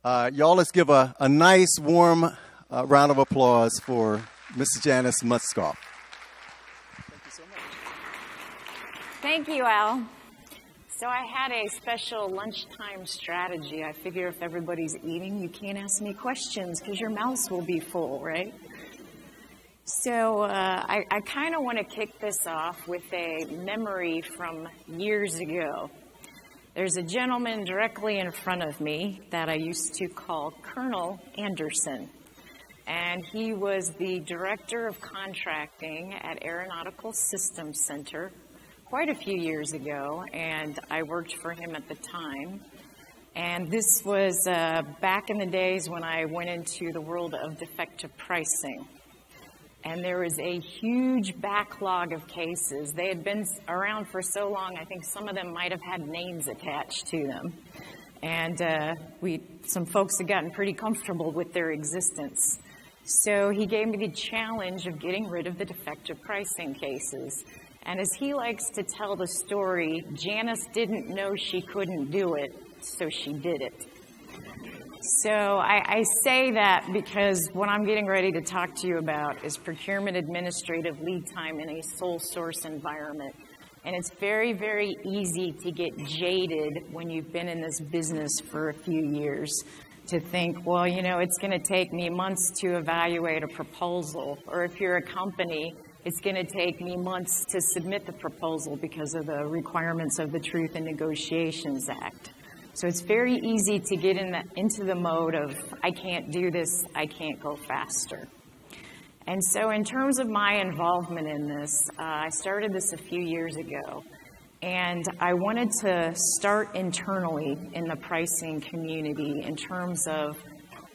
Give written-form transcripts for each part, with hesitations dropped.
Y'all, let's give a nice, warm round of applause for Mrs. Janice Muskopf. Thank you so much. Thank you, Al. So I had a special lunchtime strategy. I figure if everybody's eating, you can't ask me questions because your mouths will be full, right? So I kind of want to kick this off with a memory from years ago. There's a gentleman directly in front of me that I used to call Colonel Anderson. And he was the director of contracting at Aeronautical Systems Center quite a few years ago, and I worked for him at the time. And this was back in the days when I went into the world of defective pricing. And there was a huge backlog of cases. They had been around for so long, I think some of them might have had names attached to them. And some folks had gotten pretty comfortable with their existence. So he gave me the challenge of getting rid of the defective pricing cases. And as he likes to tell the story, Janice didn't know she couldn't do it, so she did it. So I say that because what I'm getting ready to talk to you about is procurement administrative lead time in a sole source environment. And it's very, very easy to get jaded when you've been in this business for a few years to think, well, you know, it's going to take me months to evaluate a proposal. Or if you're a company, it's going to take me months to submit the proposal because of the requirements of the Truth in Negotiations Act. So it's very easy to get into the mode of, I can't do this, I can't go faster. And so in terms of my involvement in this, I started this a few years ago. And I wanted to start internally in the pricing community in terms of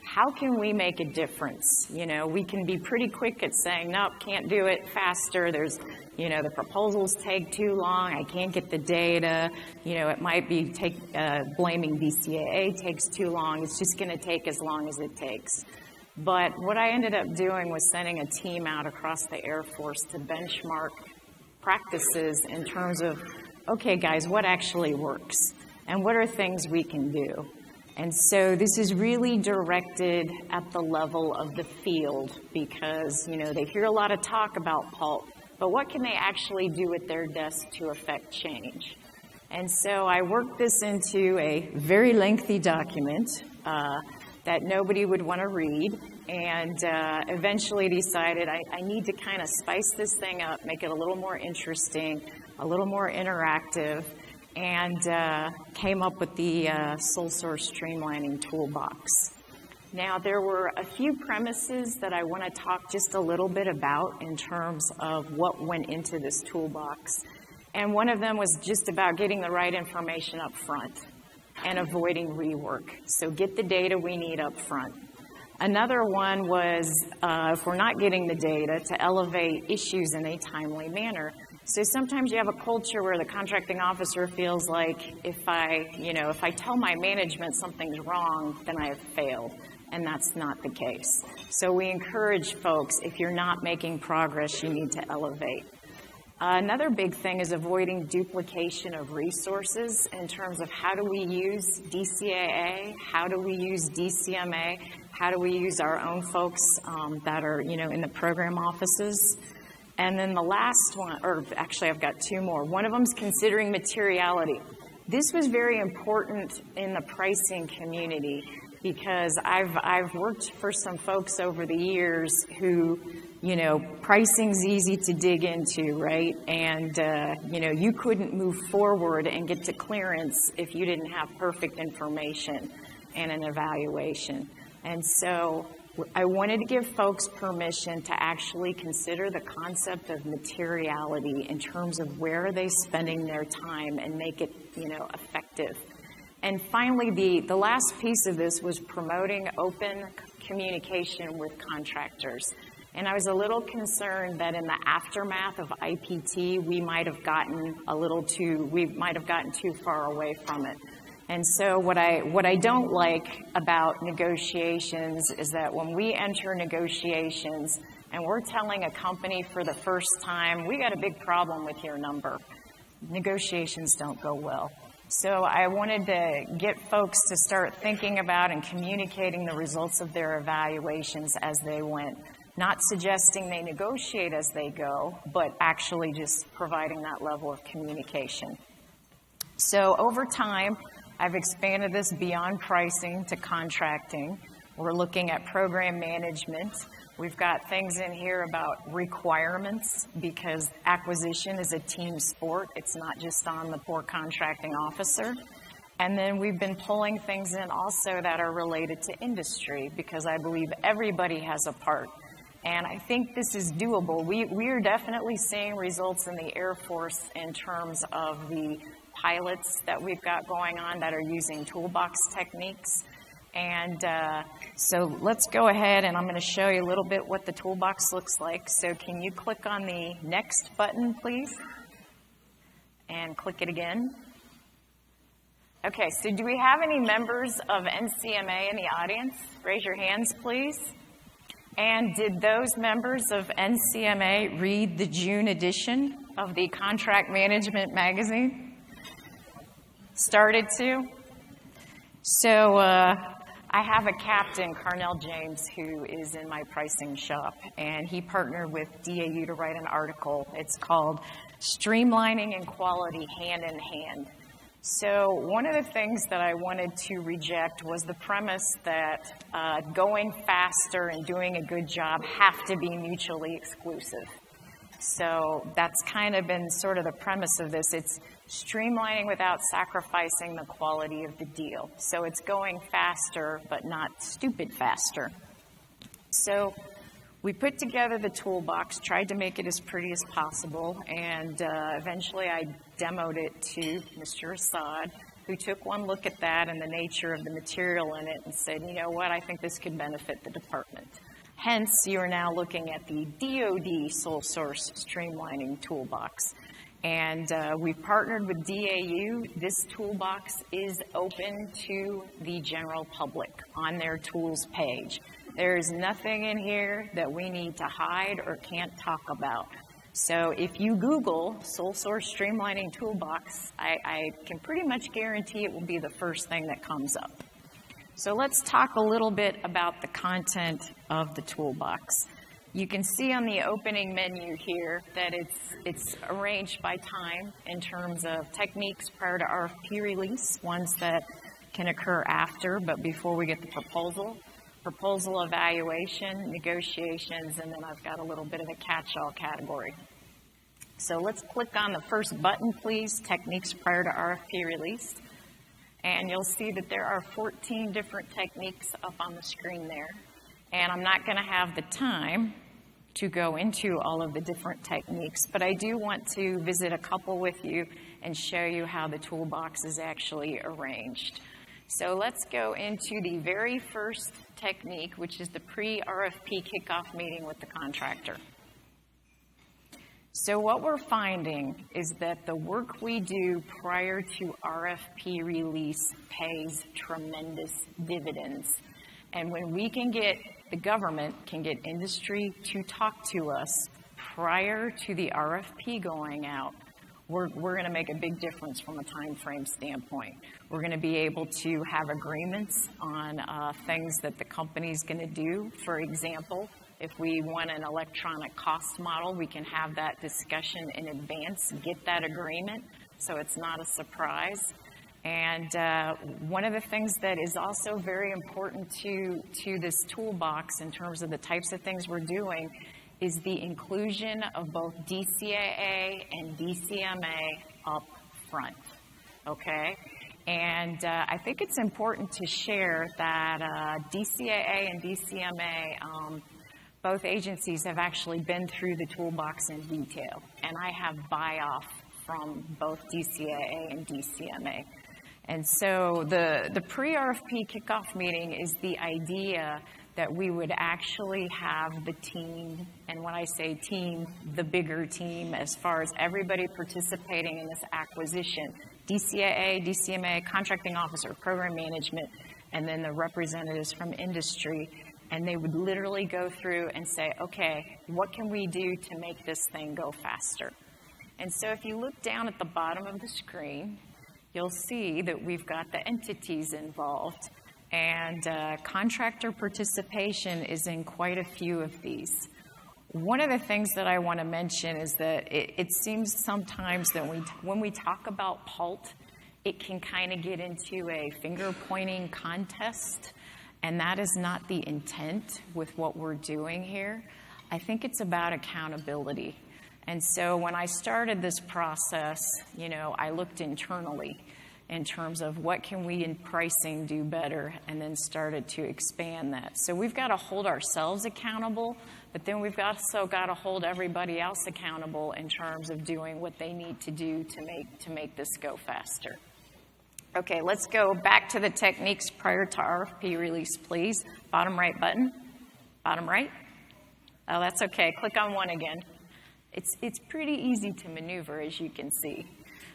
how can we make a difference? You know, we can be pretty quick at saying, nope, can't do it faster. There's, you know, the proposals take too long. I can't get the data. You know, it might be blaming DCAA takes too long. It's just going to take as long as it takes. But what I ended up doing was sending a team out across the Air Force to benchmark practices in terms of, okay, guys, what actually works? And what are things we can do? And so this is really directed at the level of the field because, you know, they hear a lot of talk about pulp, but what can they actually do at their desk to affect change? And so I worked this into a very lengthy document that nobody would want to read, and eventually decided I need to kind of spice this thing up, make it a little more interesting, a little more interactive, and came up with the Sole Source Streamlining Toolbox. Now, there were a few premises that I want to talk just a little bit about in terms of what went into this toolbox. And one of them was just about getting the right information up front and avoiding rework. So get the data we need up front. Another one was, if we're not getting the data, to elevate issues in a timely manner. So sometimes you have a culture where the contracting officer feels like if I tell my management something's wrong, then I have failed. And that's not the case. So we encourage folks, if you're not making progress, you need to elevate. Another big thing is avoiding duplication of resources in terms of how do we use DCAA, how do we use DCMA, how do we use our own folks that are, you know, in the program offices. And then the last one, or actually I've got two more. One of them is considering materiality. This was very important in the pricing community because I've worked for some folks over the years who, you know, pricing's easy to dig into, right? And, you know, you couldn't move forward and get to clearance if you didn't have perfect information and an evaluation. And so I wanted to give folks permission to actually consider the concept of materiality in terms of where are they spending their time and make it, you know, effective. And finally, the last piece of this was promoting open communication with contractors. And I was a little concerned that in the aftermath of IPT, we might have gotten too far away from it. And so what I don't like about negotiations is that when we enter negotiations and we're telling a company for the first time, we got a big problem with your number, negotiations don't go well. So I wanted to get folks to start thinking about and communicating the results of their evaluations as they went. Not suggesting they negotiate as they go, but actually just providing that level of communication. So over time, I've expanded this beyond pricing to contracting. We're looking at program management. We've got things in here about requirements, because acquisition is a team sport. It's not just on the poor contracting officer. And then we've been pulling things in also that are related to industry, because I believe everybody has a part. And I think this is doable. We are definitely seeing results in the Air Force in terms of the pilots that we've got going on that are using toolbox techniques. And so let's go ahead, and I'm going to show you a little bit what the toolbox looks like. So can you click on the next button, please? And click it again. Okay, so do we have any members of NCMA in the audience? Raise your hands, please. And did those members of NCMA read the June edition of the Contract Management magazine? Started to? So I have a captain, Carnell James, who is in my pricing shop, and he partnered with DAU to write an article. It's called Streamlining and Quality Hand in Hand. So one of the things that I wanted to reject was the premise that going faster and doing a good job have to be mutually exclusive. So that's kind of been sort of the premise of this. It's streamlining without sacrificing the quality of the deal. So it's going faster, but not stupid faster. So we put together the toolbox, tried to make it as pretty as possible, and eventually I demoed it to Mr. Assad, who took one look at that and the nature of the material in it and said, you know what, I think this could benefit the department. Hence, you are now looking at the DoD sole source streamlining toolbox. And we've partnered with DAU. This toolbox is open to the general public on their tools page. There is nothing in here that we need to hide or can't talk about. So if you Google sole source streamlining toolbox, I can pretty much guarantee it will be the first thing that comes up. So let's talk a little bit about the content of the toolbox. You can see on the opening menu here that it's arranged by time in terms of techniques prior to RFP release, ones that can occur after, but before we get the proposal evaluation, negotiations, and then I've got a little bit of a catch-all category. So let's click on the first button, please, techniques prior to RFP release. And you'll see that there are 14 different techniques up on the screen there. And I'm not going to have the time to go into all of the different techniques, but I do want to visit a couple with you and show you how the toolbox is actually arranged. So let's go into the very first technique, which is the pre-RFP kickoff meeting with the contractor. So what we're finding is that the work we do prior to RFP release pays tremendous dividends. And when we can get, the government can get industry to talk to us prior to the RFP going out, we're going to make a big difference from a time frame standpoint. We're going to be able to have agreements on things that the company's going to do. For example, if we want an electronic cost model, we can have that discussion in advance, get that agreement, so it's not a surprise. And one of the things that is also very important to this toolbox in terms of the types of things we're doing is the inclusion of both DCAA and DCMA up front, okay? And I think it's important to share that DCAA and DCMA, both agencies have actually been through the toolbox in detail, and I have buy-off from both DCAA and DCMA. And so the pre-RFP kickoff meeting is the idea that we would actually have the team, and when I say team, the bigger team as far as everybody participating in this acquisition, DCAA, DCMA, contracting officer, program management, and then the representatives from industry, and they would literally go through and say, okay, what can we do to make this thing go faster? And so if you look down at the bottom of the screen, you'll see that we've got the entities involved. And contractor participation is in quite a few of these. One of the things that I want to mention is that it seems sometimes that when we talk about PALT, it can kind of get into a finger-pointing contest, and that is not the intent with what we're doing here. I think it's about accountability. And so when I started this process, I looked internally in terms of what can we in pricing do better, and then started to expand that. So we've got to hold ourselves accountable, but then we've also got to hold everybody else accountable in terms of doing what they need to do to make this go faster. Okay, let's go back to the techniques prior to RFP release, please. Bottom right button. Bottom right. Oh, that's okay. Click on one again. It's pretty easy to maneuver, as you can see.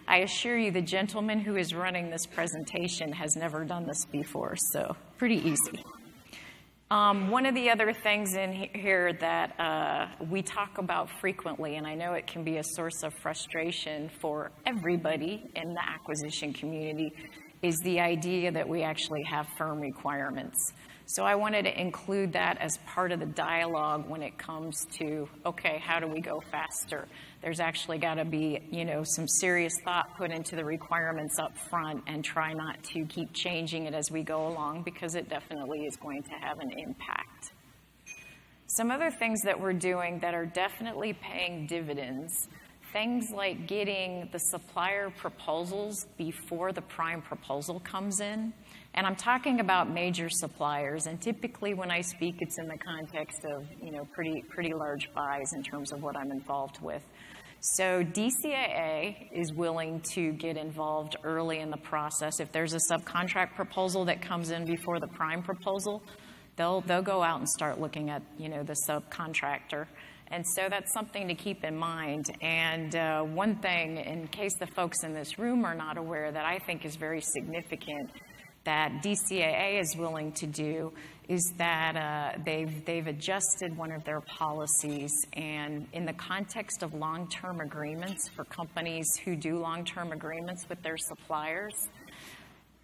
I assure you the gentleman who is running this presentation has never done this before, so pretty easy. One of the other things in here that we talk about frequently, and I know it can be a source of frustration for everybody in the acquisition community, is the idea that we actually have firm requirements. So I wanted to include that as part of the dialogue when it comes to, okay, how do we go faster? There's actually got to be, some serious thought put into the requirements up front, and try not to keep changing it as we go along, because it definitely is going to have an impact. Some other things that we're doing that are definitely paying dividends, things like getting the supplier proposals before the prime proposal comes in. And I'm talking about major suppliers, and typically when I speak, it's in the context of, pretty large buys in terms of what I'm involved with. So DCAA is willing to get involved early in the process. If there's a subcontract proposal that comes in before the prime proposal, they'll go out and start looking at, the subcontractor. And so that's something to keep in mind. And one thing, in case the folks in this room are not aware, that I think is very significant that DCAA is willing to do is that they've adjusted one of their policies, and in the context of long-term agreements for companies who do long-term agreements with their suppliers,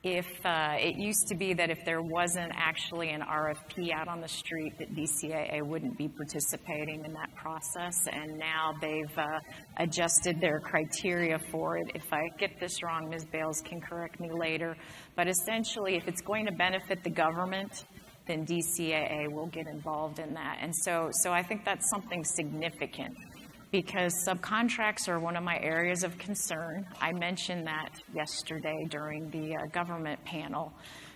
if it used to be that if there wasn't actually an RFP out on the street, that DCAA wouldn't be participating in that process, and now they've adjusted their criteria for it. If I get this wrong, Ms. Bales can correct me later, but essentially if it's going to benefit the government, then DCAA will get involved in that. And so I think that's something significant, because subcontracts are one of my areas of concern. I mentioned that yesterday during the government panel,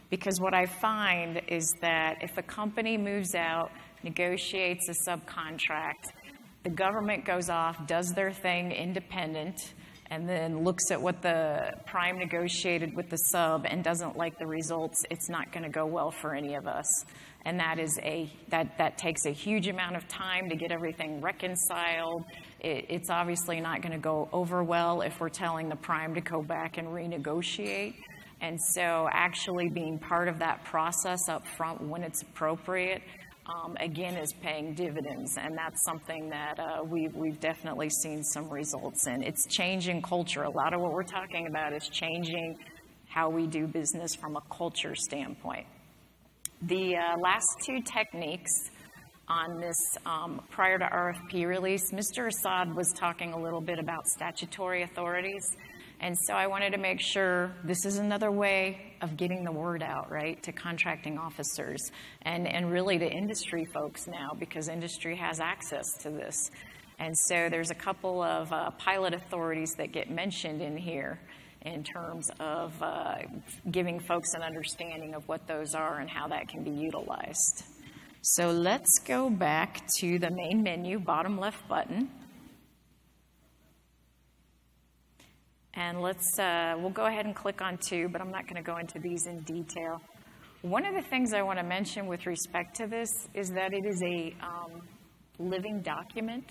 because what I find is that if a company moves out, negotiates a subcontract, the government goes off, does their thing independent, and then looks at what the prime negotiated with the sub and doesn't like the results, it's not going to go well for any of us. And that takes a huge amount of time to get everything reconciled. It's obviously not going to go over well if we're telling the prime to go back and renegotiate. And so actually being part of that process up front when it's appropriate, again, is paying dividends. And that's something that we've definitely seen some results in. It's changing culture. A lot of what we're talking about is changing how we do business from a culture standpoint. The last two techniques on this prior to RFP release, Mr. Assad was talking a little bit about statutory authorities. And so I wanted to make sure this is another way of getting the word out, right, to contracting officers and really to industry folks now, because industry has access to this. And so there's a couple of pilot authorities that get mentioned in here in terms of giving folks an understanding of what those are and how that can be utilized. So let's go back to the main menu, bottom left button. And we'll go ahead and click on two, but I'm not going to go into these in detail. One of the things I want to mention with respect to this is that it is a living document,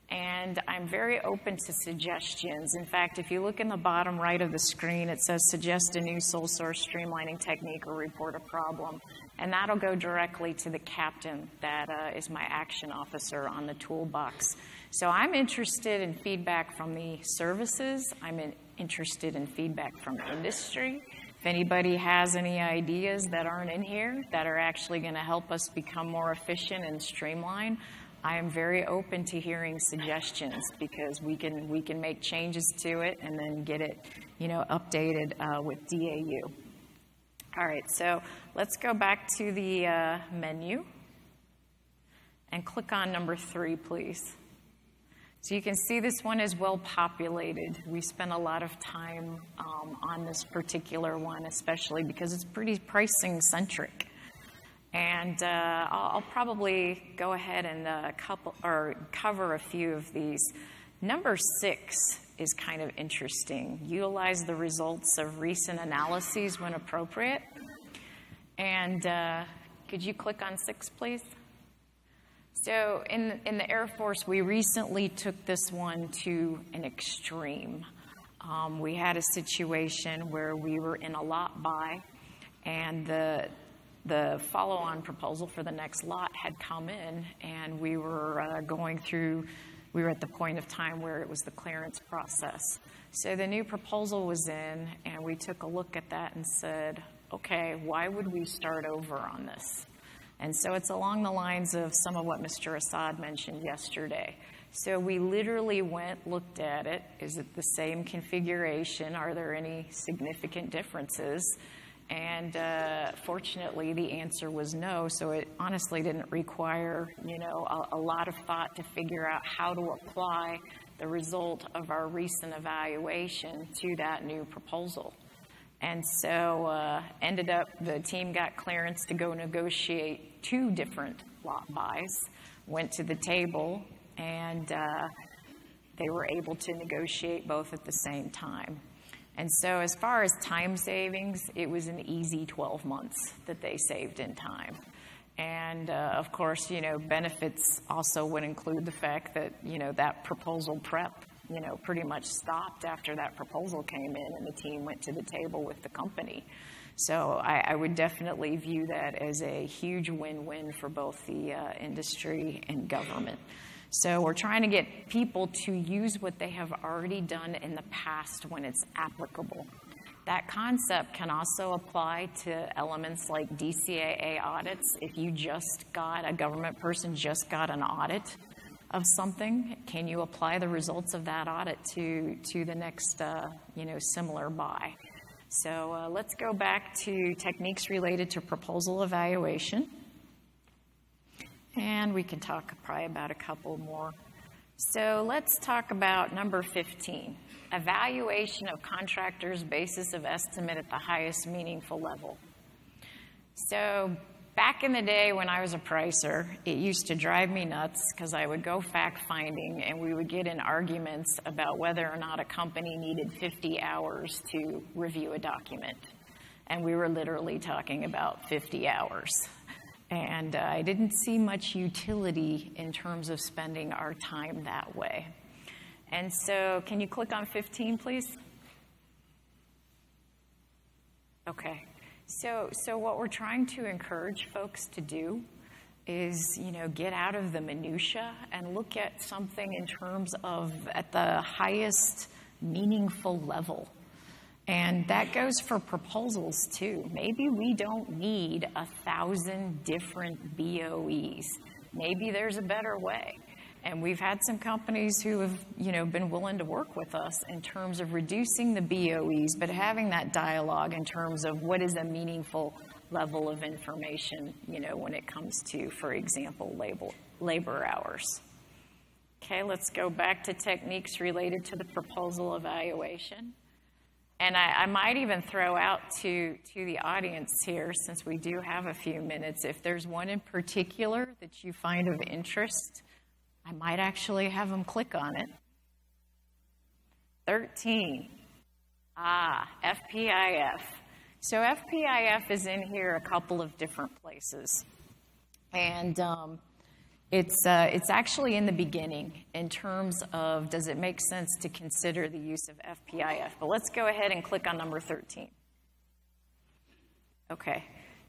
and I'm very open to suggestions. In fact, if you look in the bottom right of the screen, it says suggest a new sole source streamlining technique or report a problem, and that'll go directly to the captain that is my action officer on the toolbox. So I'm interested in feedback from the services. I'm interested in feedback from industry. If anybody has any ideas that aren't in here that are actually going to help us become more efficient and streamline, I am very open to hearing suggestions, because we can make changes to it and then get it, updated with DAU. All right, so let's go back to the menu and click on number 3, please. So you can see this one is well populated. We spent a lot of time on this particular one, especially because it's pretty pricing centric. And I'll probably go ahead and cover a few of these. Number 6 is kind of interesting. Utilize the results of recent analyses when appropriate. And could you click on 6, please? So in the Air Force, we recently took this one to an extreme. We had a situation where we were in a lot buy, and the follow-on proposal for the next lot had come in, and we were we were at the point of time where it was the clearance process. So the new proposal was in, and we took a look at that and said, okay, why would we start over on this? And so it's along the lines of some of what Mr. Assad mentioned yesterday. So we literally looked at it. Is it the same configuration? Are there any significant differences? And fortunately, the answer was no. So it honestly didn't require, a lot of thought to figure out how to apply the result of our recent evaluation to that new proposal. And so ended up, the team got clearance to go negotiate 2 different lot buys, went to the table, and they were able to negotiate both at the same time. And so as far as time savings, it was an easy 12 months that they saved in time. And of course, benefits also would include the fact that, that proposal prep, pretty much stopped after that proposal came in and the team went to the table with the company. So I would definitely view that as a huge win-win for both the industry and government. So we're trying to get people to use what they have already done in the past when it's applicable. That concept can also apply to elements like DCAA audits. If you a government person just got an audit of something, can you apply the results of that audit to the next, similar buy? So let's go back to techniques related to proposal evaluation. And we can talk probably about a couple more. So let's talk about number 15, evaluation of contractors' basis of estimate at the highest meaningful level. So back in the day when I was a pricer, it used to drive me nuts because I would go fact-finding and we would get in arguments about whether or not a company needed 50 hours to review a document. And we were literally talking about 50 hours. And I didn't see much utility in terms of spending our time that way. And so can you click on 15, please? Okay. So what we're trying to encourage folks to do is, get out of the minutia and look at something in terms of at the highest meaningful level. And that goes for proposals too. Maybe we don't need 1,000 different BOEs. Maybe there's a better way. And we've had some companies who have, been willing to work with us in terms of reducing the BOEs, but having that dialogue in terms of what is a meaningful level of information, when it comes to, for example, labor hours. Okay, let's go back to techniques related to the proposal evaluation. And I might even throw out to the audience here, since we do have a few minutes, if there's one in particular that you find of interest, I might actually have them click on it. 13. FPIF. So FPIF is in here a couple of different places. And it's actually in the beginning in terms of, does it make sense to consider the use of FPIF? But let's go ahead and click on number 13. Okay.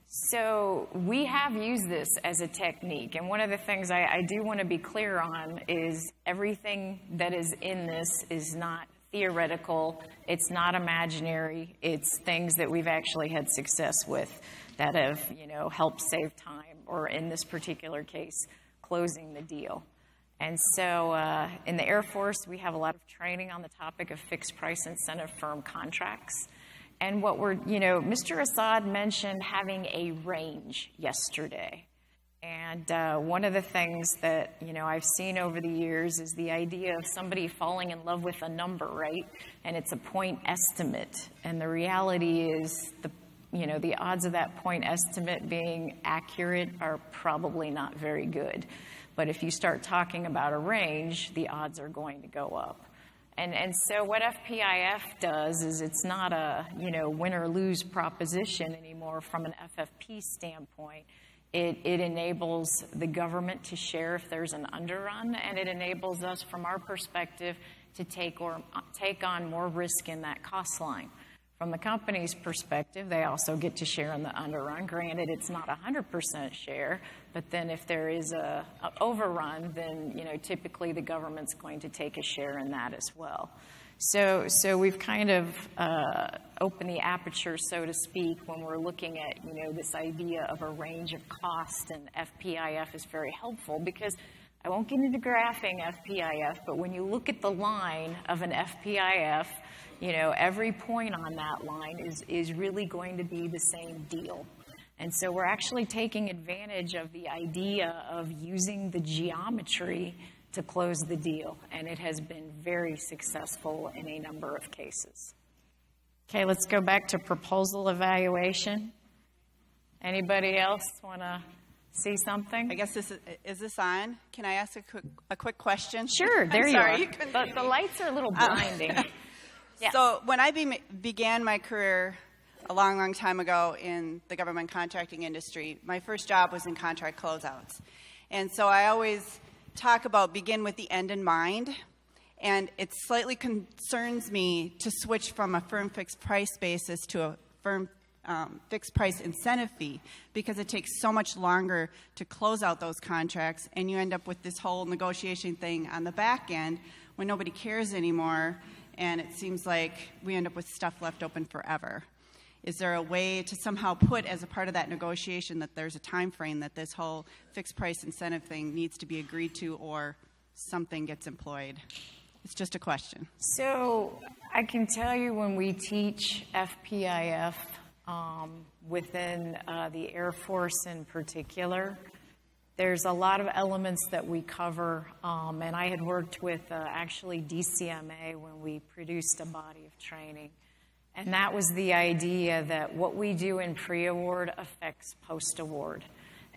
So we have used this as a technique, and one of the things I do want to be clear on is everything that is in this is not theoretical, it's not imaginary, it's things that we've actually had success with that have, helped save time, or in this particular case, closing the deal. And so in the Air Force, we have a lot of training on the topic of fixed price incentive firm contracts. And what Mr. Assad mentioned having a range yesterday. And one of the things that, I've seen over the years is the idea of somebody falling in love with a number, right? And it's a point estimate. And the reality is the odds of that point estimate being accurate are probably not very good. But if you start talking about a range, the odds are going to go up. And so what FPIF does is it's not a, win or lose proposition anymore from an FFP standpoint. It enables the government to share if there's an underrun, and it enables us, from our perspective, to take on more risk in that cost line. From the company's perspective, they also get to share in the underrun. Granted, it's not 100% share, but then if there is a overrun, then typically the government's going to take a share in that as well. So we've kind of opened the aperture, so to speak, when we're looking at this idea of a range of cost, and FPIF is very helpful because I won't get into graphing FPIF, but when you look at the line of an FPIF, every point on that line is really going to be the same deal. And so we're actually taking advantage of the idea of using the geometry to close the deal, and it has been very successful in a number of cases. Okay, let's go back to proposal evaluation. Anybody else want to see something? I guess this is this on? Can I ask a quick question? Sure, there you are. You the lights are a little blinding. Yes. So when I began my career a long, long time ago in the government contracting industry, my first job was in contract closeouts. And so I always talk about begin with the end in mind. And it slightly concerns me to switch from a firm fixed price basis to a firm fixed price incentive fee, because it takes so much longer to close out those contracts, and you end up with this whole negotiation thing on the back end when nobody cares anymore, and it seems like we end up with stuff left open forever. Is there a way to somehow put as a part of that negotiation that there's a time frame that this whole fixed price incentive thing needs to be agreed to, or something gets employed? It's just a question. So I can tell you, when we teach FPIF within the Air Force in particular, there's a lot of elements that we cover, and I had worked with actually DCMA when we produced a body of training. And that was the idea that what we do in pre-award affects post-award.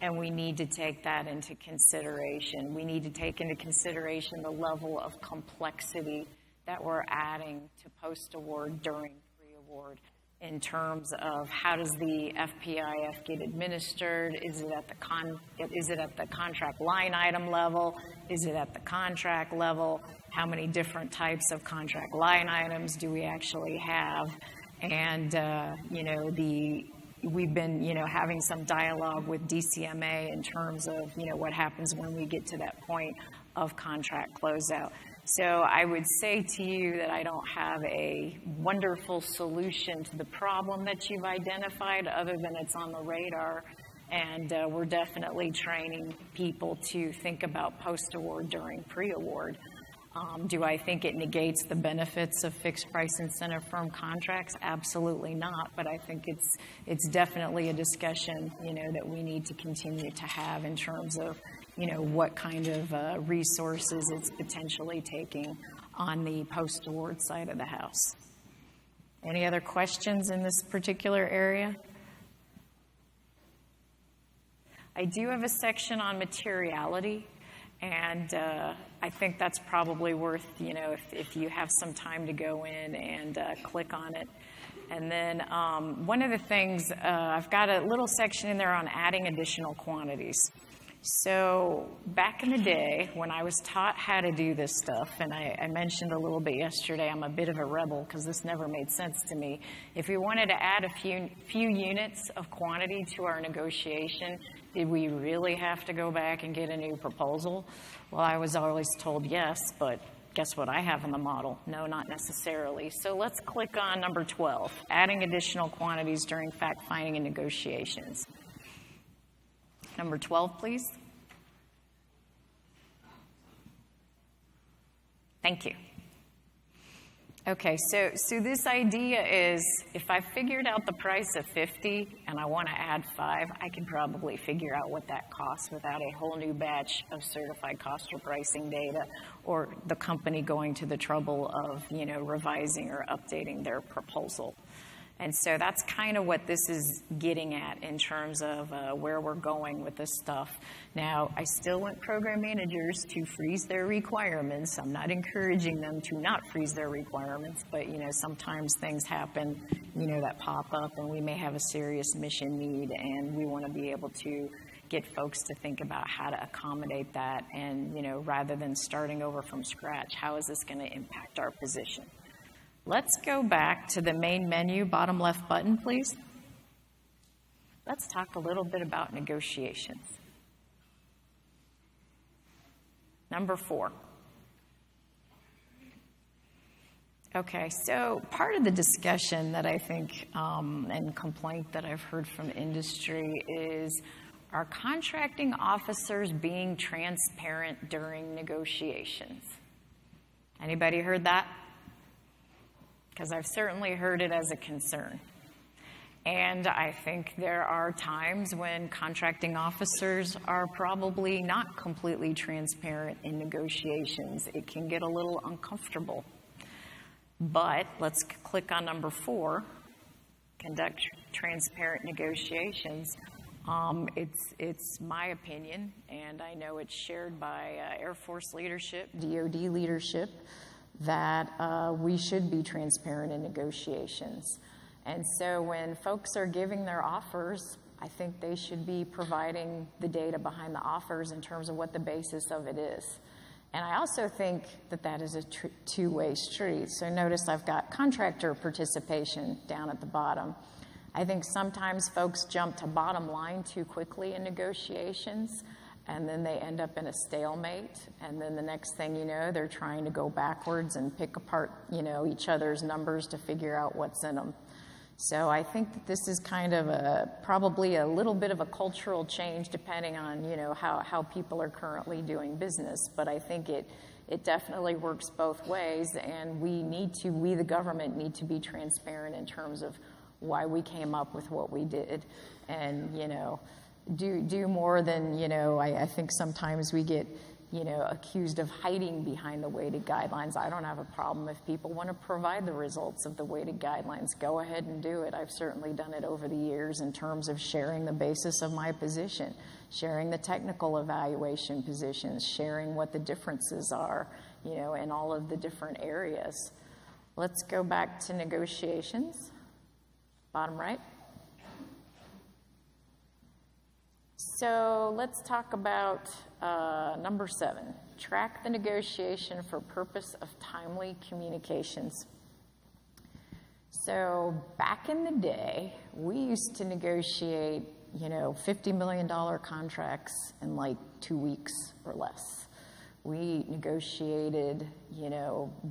And we need to take that into consideration. We need to take into consideration the level of complexity that we're adding to post-award during pre-award, in terms of how does the FPIF get administered? Is it at the contract line item level? Is it at the contract level? How many different types of contract line items do we actually have? And we've been having some dialogue with DCMA in terms of what happens when we get to that point of contract closeout. So I would say to you that I don't have a wonderful solution to the problem that you've identified, other than it's on the radar, and we're definitely training people to think about post-award during pre-award. Do I think it negates the benefits of fixed price incentive firm contracts? Absolutely not, but I think it's definitely a discussion that we need to continue to have in terms of what kind of resources it's potentially taking on the post-award side of the house. Any other questions in this particular area? I do have a section on materiality, and I think that's probably worth, if you have some time to go in and click on it. And then one of the things, I've got a little section in there on adding additional quantities. So back in the day, when I was taught how to do this stuff, and I mentioned a little bit yesterday, I'm a bit of a rebel because this never made sense to me. If we wanted to add a few units of quantity to our negotiation, did we really have to go back and get a new proposal? Well, I was always told yes, but Guess what I have in the model? No, not necessarily. So let's click on number 12, adding additional quantities during fact-finding and negotiations. Number 12, please. Thank you. Okay, so this idea is if I figured out the price of 50 and I want to add 5, I can probably figure out what that costs without a whole new batch of certified cost or pricing data or the company going to the trouble of, revising or updating their proposal. And so that's kind of what this is getting at in terms of where we're going with this stuff. Now, I still want program managers to freeze their requirements. I'm not encouraging them to not freeze their requirements, but sometimes things happen, that pop up, and we may have a serious mission need, and we want to be able to get folks to think about how to accommodate that, and rather than starting over from scratch, how is this going to impact our position? Let's go back to the main menu, bottom left button, please. Let's talk a little bit about negotiations. Number 4. Okay, so part of the discussion that I think and complaint that I've heard from industry is, are contracting officers being transparent during negotiations? Anybody heard that? Because I've certainly heard it as a concern. And I think there are times when contracting officers are probably not completely transparent in negotiations. It can get a little uncomfortable. But let's click on number 4, conduct transparent negotiations. It's my opinion, and I know it's shared by Air Force leadership, DoD leadership, that we should be transparent in negotiations. And so when folks are giving their offers, I think they should be providing the data behind the offers in terms of what the basis of it is. And I also think that that is a two-way street. So notice I've got contractor participation down at the bottom. I think sometimes folks jump to bottom line too quickly in negotiations, and then they end up in a stalemate, and then the next thing you know, they're trying to go backwards and pick apart, each other's numbers to figure out what's in them. So I think that this is kind of probably a little bit of a cultural change depending on, how people are currently doing business. But I think it definitely works both ways, and we the government need to be transparent in terms of why we came up with what we did, and, do more than, I think sometimes we get, accused of hiding behind the weighted guidelines. I don't have a problem if people want to provide the results of the weighted guidelines. Go ahead and do it. I've certainly done it over the years in terms of sharing the basis of my position, sharing the technical evaluation positions, sharing what the differences are, in all of the different areas. Let's go back to negotiations. Bottom right. So let's talk about number 7, track the negotiation for purpose of timely communications. So back in the day, we used to negotiate, $50 million contracts in like 2 weeks or less. We negotiated,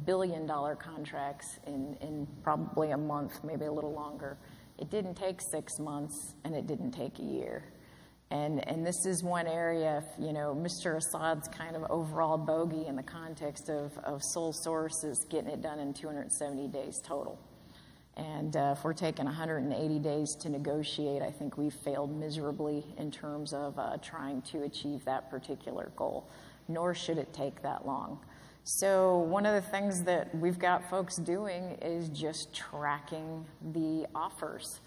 billion-dollar contracts in probably a month, maybe a little longer. It didn't take 6 months, and it didn't take a year. And this is one area, Mr. Assad's kind of overall bogey in the context of sole source is getting it done in 270 days total. And if we're taking 180 days to negotiate, I think we've failed miserably in terms of trying to achieve that particular goal, nor should it take that long. So one of the things that we've got folks doing is just tracking the offers.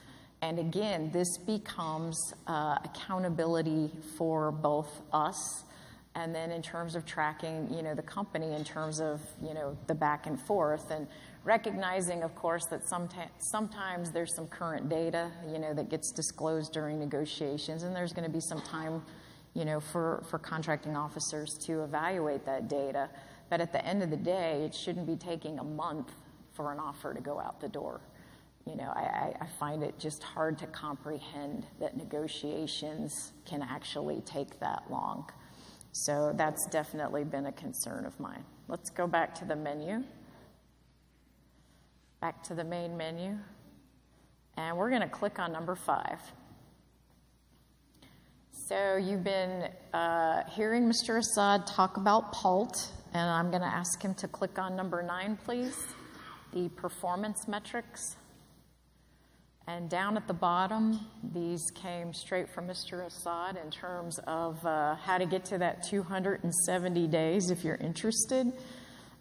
And again, this becomes accountability for both us, and then in terms of tracking, the company in terms of, the back and forth, and recognizing, of course, that sometimes there's some current data, that gets disclosed during negotiations, and there's going to be some time, for contracting officers to evaluate that data. But at the end of the day, it shouldn't be taking a month for an offer to go out the door. I find it just hard to comprehend that negotiations can actually take that long. So that's definitely been a concern of mine. let's go back to the menu. Back to the main menu. And we're going to click on number 5. So you've been hearing Mr. Assad talk about PALT, and I'm going to ask him to click on number 9, please, the performance metrics. And down at the bottom, these came straight from Mr. Assad in terms of how to get to that 270 days if you're interested.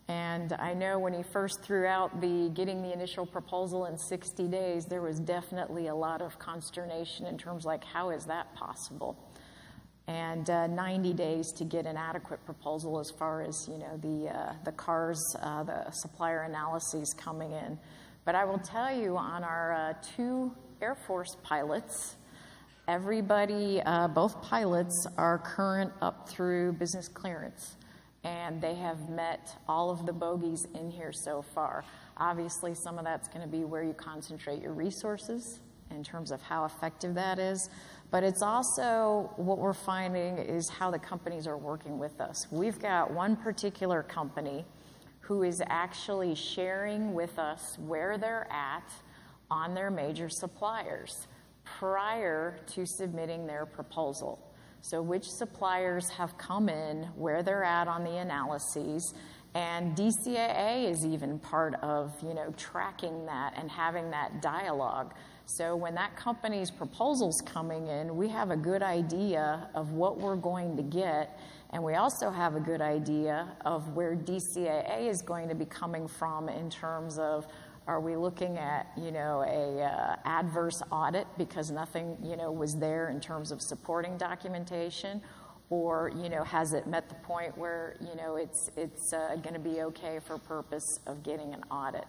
And I know when he first threw out getting the initial proposal in 60 days, there was definitely a lot of consternation in terms like, how is that possible? And 90 days to get an adequate proposal as far as, you know, the CARS, the supplier analyses coming in. But I will tell you, on our 2 Air Force pilots, everybody, both pilots are current up through business clearance. And they have met all of the bogeys in here so far. Obviously, some of that's going to be where you concentrate your resources in terms of how effective that is. But it's also what we're finding is how the companies are working with us. We've got one particular company who is actually sharing with us where they're at on their major suppliers prior to submitting their proposal. So which suppliers have come in, where they're at on the analyses, and DCAA is even part of, you know, tracking that and having that dialogue. So when that company's proposal's coming in, we have a good idea of what we're going to get, and we also have a good idea of where DCAA is going to be coming from in terms of, are we looking at, you know, a adverse audit because nothing, you know, was there in terms of supporting documentation, or, you know, has it met the point where, you know, it's going to be okay for purpose of getting an audit?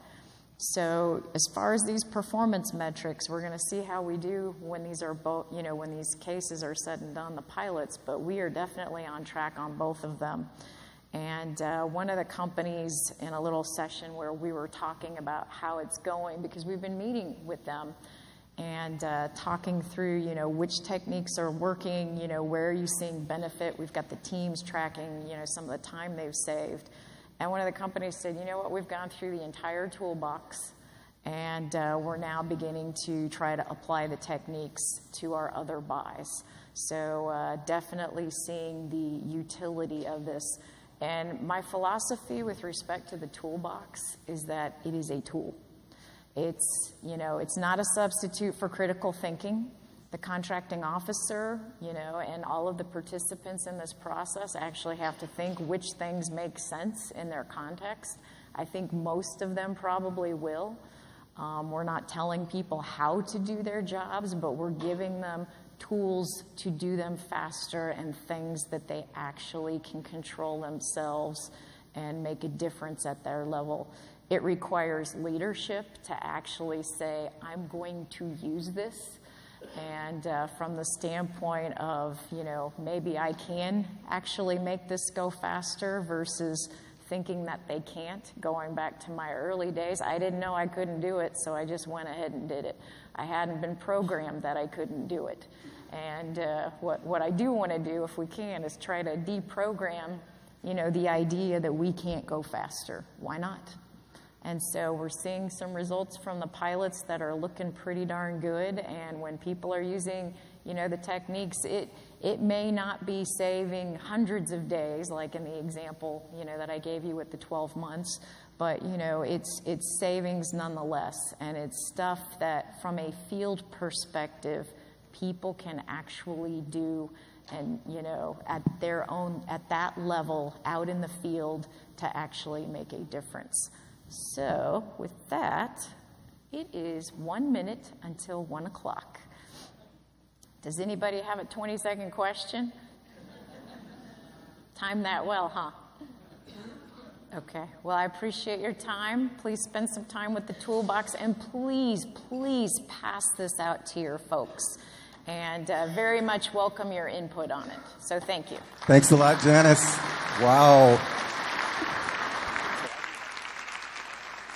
So as far as these performance metrics, we're going to see how we do when these are both, you know, when these cases are said and done, the pilots, but we are definitely on track on both of them. And one of the companies in a little session where we were talking about how it's going, because we've been meeting with them and talking through, you know, which techniques are working, you know, where are you seeing benefit? We've got the teams tracking, you know, some of the time they've saved. And one of the companies said, you know what, we've gone through the entire toolbox, and we're now beginning to try to apply the techniques to our other buys. So definitely seeing the utility of this. And my philosophy with respect to the toolbox is that it is a tool. It's, you know, it's not a substitute for critical thinking. The contracting officer, you know, and all of the participants in this process actually have to think which things make sense in their context. I think most of them probably will. We're not telling people how to do their jobs, but we're giving them tools to do them faster and things that they actually can control themselves and make a difference at their level. It requires leadership to actually say, I'm going to use this. And from the standpoint of, you know, maybe I can actually make this go faster versus thinking that they can't. Going back to my early days, I didn't know I couldn't do it, so I just went ahead and did it. I hadn't been programmed that I couldn't do it. And what I do want to do, if we can, is try to deprogram, you know, the idea that we can't go faster. Why not? And so we're seeing some results from the pilots that are looking pretty darn good. And when people are using, you know, the techniques, it may not be saving hundreds of days, like in the example, you know, that I gave you with the 12 months, but, you know, it's savings nonetheless. And it's stuff that, from a field perspective, people can actually do, and, you know, at that level, out in the field, to actually make a difference. So with that, it is 1 minute until 1 o'clock. Does anybody have a 20-second question? Timed that well, huh? Okay. Well, I appreciate your time. Please spend some time with the toolbox, and please, please pass this out to your folks. And very much welcome your input on it. So thank you. Thanks a lot, Janice. Wow.